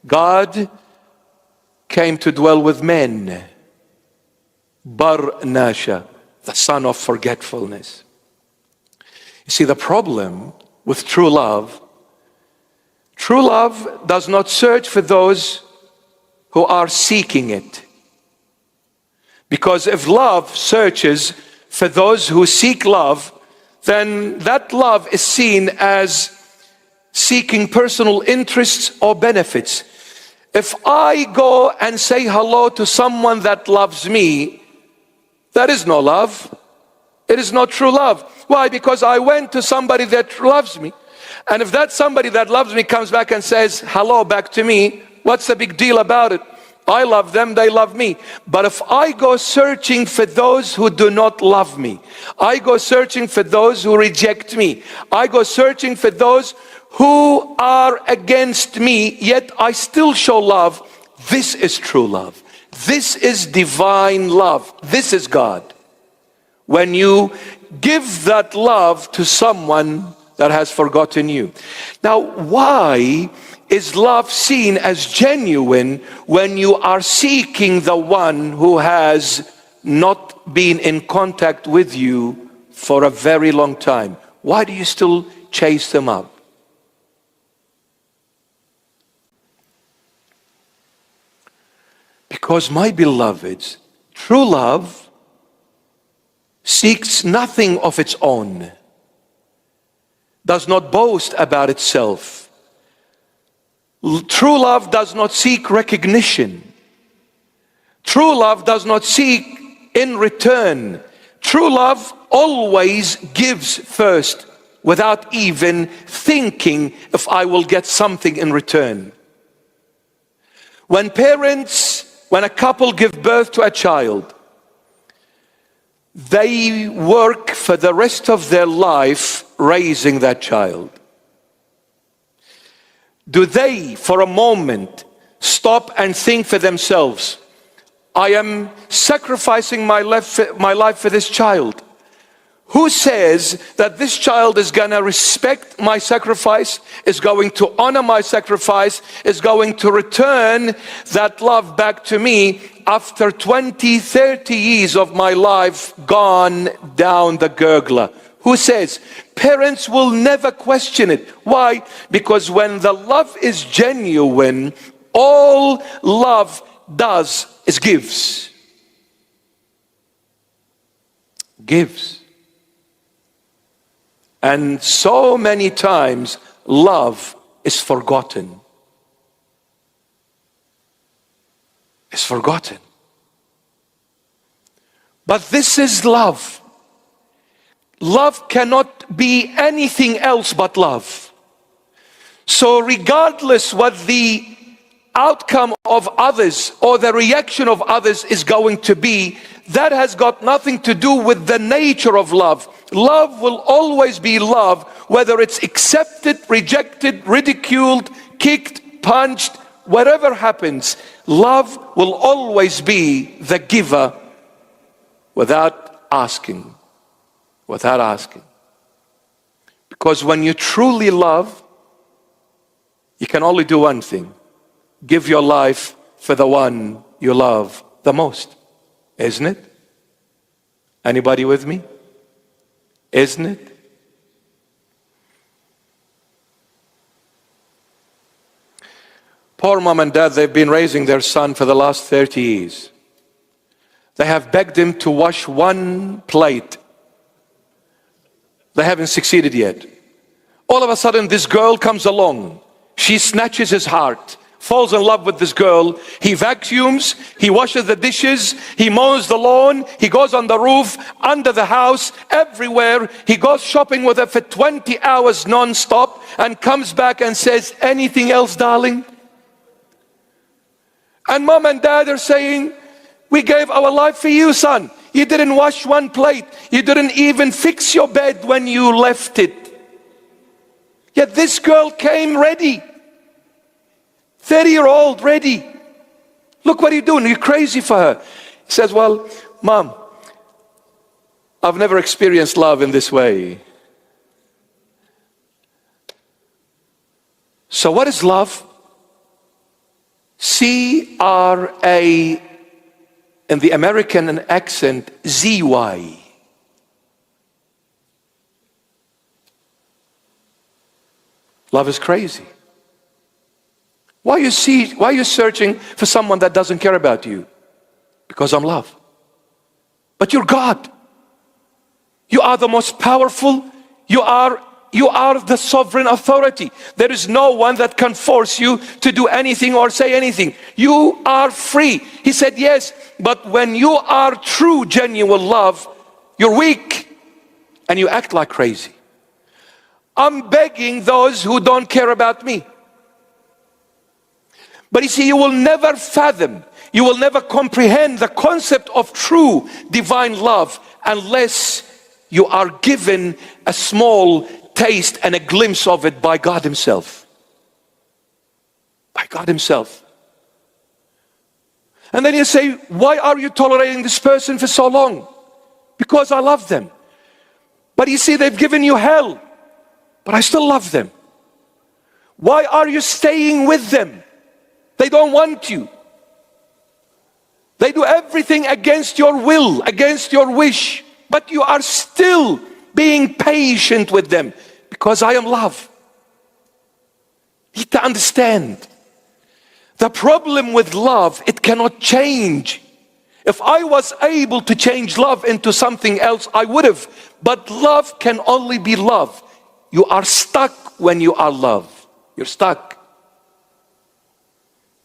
God came to dwell with men. Bar Nasha, the son of forgetfulness. You see, the problem with true love does not search for those who are seeking it. Because if love searches for those who seek love, then that love is seen as seeking personal interests or benefits. If I go and say hello to someone that loves me, that is no love. It is not true love. Why? Because I went to somebody that loves me. And if that somebody that loves me comes back and says hello back to me, what's the big deal about it? I love them, they love me. But if I go searching for those who do not love me, I go searching for those who reject me, I go searching for those who are against me, yet I still show love, this is true love. This is divine love. This is God. When you give that love to someone that has forgotten you. Now, why is love seen as genuine when you are seeking the one who has not been in contact with you for a very long time? Why do you still chase them up? Because, my beloveds, true love seeks nothing of its own, does not boast about itself. True love does not seek recognition. True love does not seek in return. True love always gives first without even thinking if I will get something in return. When a couple give birth to a child, they work for the rest of their life raising that child. Do they, for a moment, stop and think for themselves, I am sacrificing my life for this child. Who says that this child is going to respect my sacrifice, is going to honor my sacrifice, is going to return that love back to me after 20, 30 years of my life gone down the gurgler? Who says? Parents will never question it. Why? Because when the love is genuine, all love does is gives. Gives. And so many times, love is forgotten. It's forgotten. But this is love. Love cannot be anything else but love. So regardless what the outcome of others or the reaction of others is going to be, that has got nothing to do with the nature of love. Love will always be love, whether it's accepted, rejected, ridiculed, kicked, punched, whatever happens. Love will always be the giver without asking. Without asking. Because when you truly love, you can only do one thing. Give your life for the one you love the most. Isn't it? Anybody with me? Isn't it? Poor mom and dad, they've been raising their son for the last 30 years. They have begged him to wash one plate. They haven't succeeded yet. All of a sudden, this girl comes along. She snatches his heart, falls in love with this girl. He vacuums, he washes the dishes, he mows the lawn, he goes on the roof, under the house, everywhere. He goes shopping with her for 20 hours non-stop and comes back and says, anything else, darling? And mom and dad are saying, we gave our life for you, son. You didn't wash one plate. You didn't even fix your bed when you left it. Yet this girl came ready. 30-year-old ready. Look what you're doing. You're crazy for her. He says, well, mom, I've never experienced love in this way. So what is love? C-R-A, in the American accent, Z-Y. Love is crazy. Why are you searching for someone that doesn't care about you? Because I'm love. But you're God. You are the most powerful. You are the sovereign authority. There is no one that can force you to do anything or say anything. You are free. He said yes, but when you are true, genuine love, you're weak and you act like crazy. I'm begging those who don't care about me. But you see, you will never fathom, you will never comprehend the concept of true divine love unless you are given a small taste and a glimpse of it by God Himself. By God Himself. And then you say, why are you tolerating this person for so long? Because I love them. But you see, they've given you hell, but I still love them. Why are you staying with them? They don't want you. They do everything against your will, against your wish, but you are still being patient with them because I am love. You need to understand. The problem with love, it cannot change. If I was able to change love into something else, I would have. But love can only be love. You are stuck when you are love. You're stuck.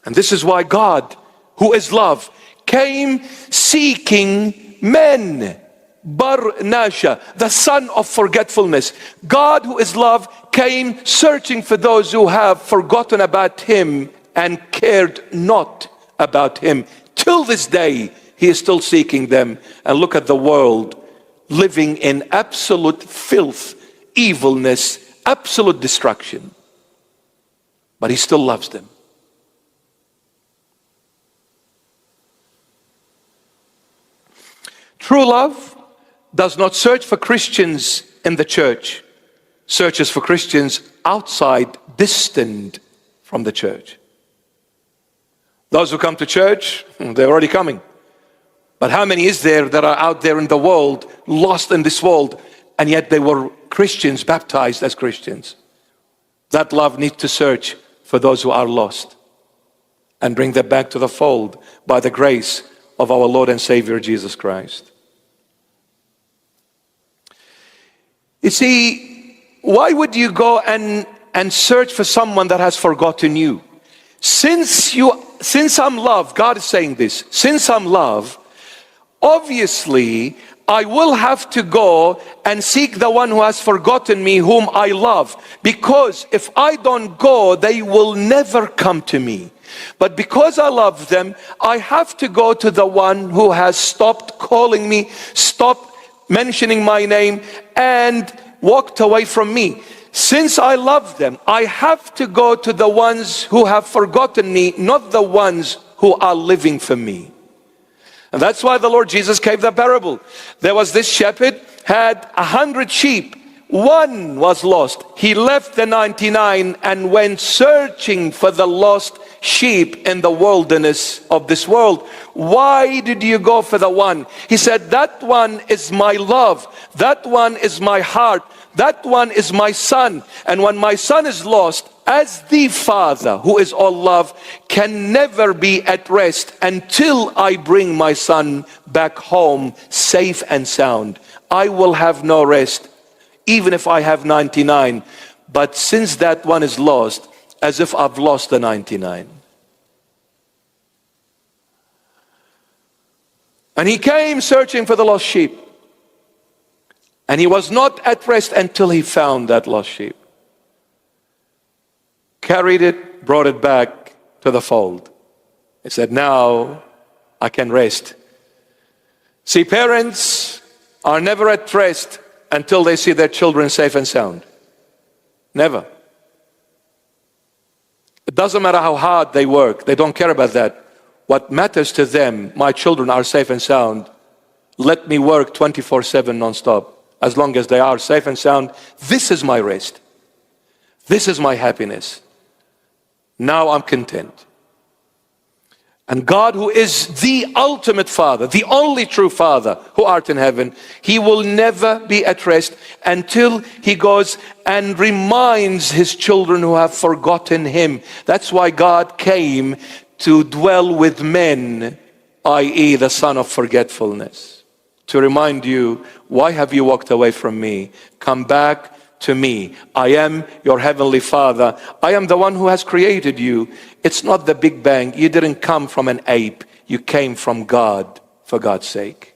And this is why God, who is love, came seeking men. Bar Nasha, the son of forgetfulness. God, who is love, came searching for those who have forgotten about Him and cared not about Him. Till this day, He is still seeking them. And look at the world living in absolute filth, evilness, absolute destruction. But He still loves them. True love does not search for Christians in the church, searches for Christians outside, distant from the church. Those who come to church, they're already coming. But how many is there that are out there in the world, lost in this world, and yet they were Christians, baptized as Christians? That love needs to search for those who are lost and bring them back to the fold by the grace of our Lord and Savior Jesus Christ. You see, why would you go and search for someone that has forgotten you? Since I'm love, God is saying this, since I'm love, obviously I will have to go and seek the one who has forgotten me, whom I love. Because if I don't go, they will never come to me. But because I love them, I have to go to the one who has stopped calling me, stopped mentioning my name, and walked away from me. Since I love them, I have to go to the ones who have forgotten me, not the ones who are living for me. And that's why the Lord Jesus gave the parable. There was this shepherd, had 100 sheep. One was lost. He left the 99 and went searching for the lost sheep in the wilderness of this world. Why did you go for the one? He said, that one is my love. That one is my heart. That one is my son. And when my son is lost, as the Father, who is all love, can never be at rest until I bring my son back home safe and sound. I will have no rest, even if I have 99. But since that one is lost, as if I've lost the 99. And he came searching for the lost sheep. And he was not at rest until he found that lost sheep. Carried it, brought it back to the fold. He said, now I can rest. See, parents are never at rest until they see their children safe and sound. Never. It doesn't matter how hard they work. They don't care about that. What matters to them, my children are safe and sound. Let me work 24/7 non-stop. As long as they are safe and sound, this is my rest. This is my happiness. Now I'm content. And God, who is the ultimate Father, the only true Father who art in heaven, he will never be at rest until he goes and reminds his children who have forgotten him. That's why God came to dwell with men, i.e. the son of forgetfulness, to remind you, why have you walked away from me? Come back to me. I am your heavenly Father. I am the one who has created you. It's not the Big Bang. You didn't come from an ape. You came from God, for God's sake.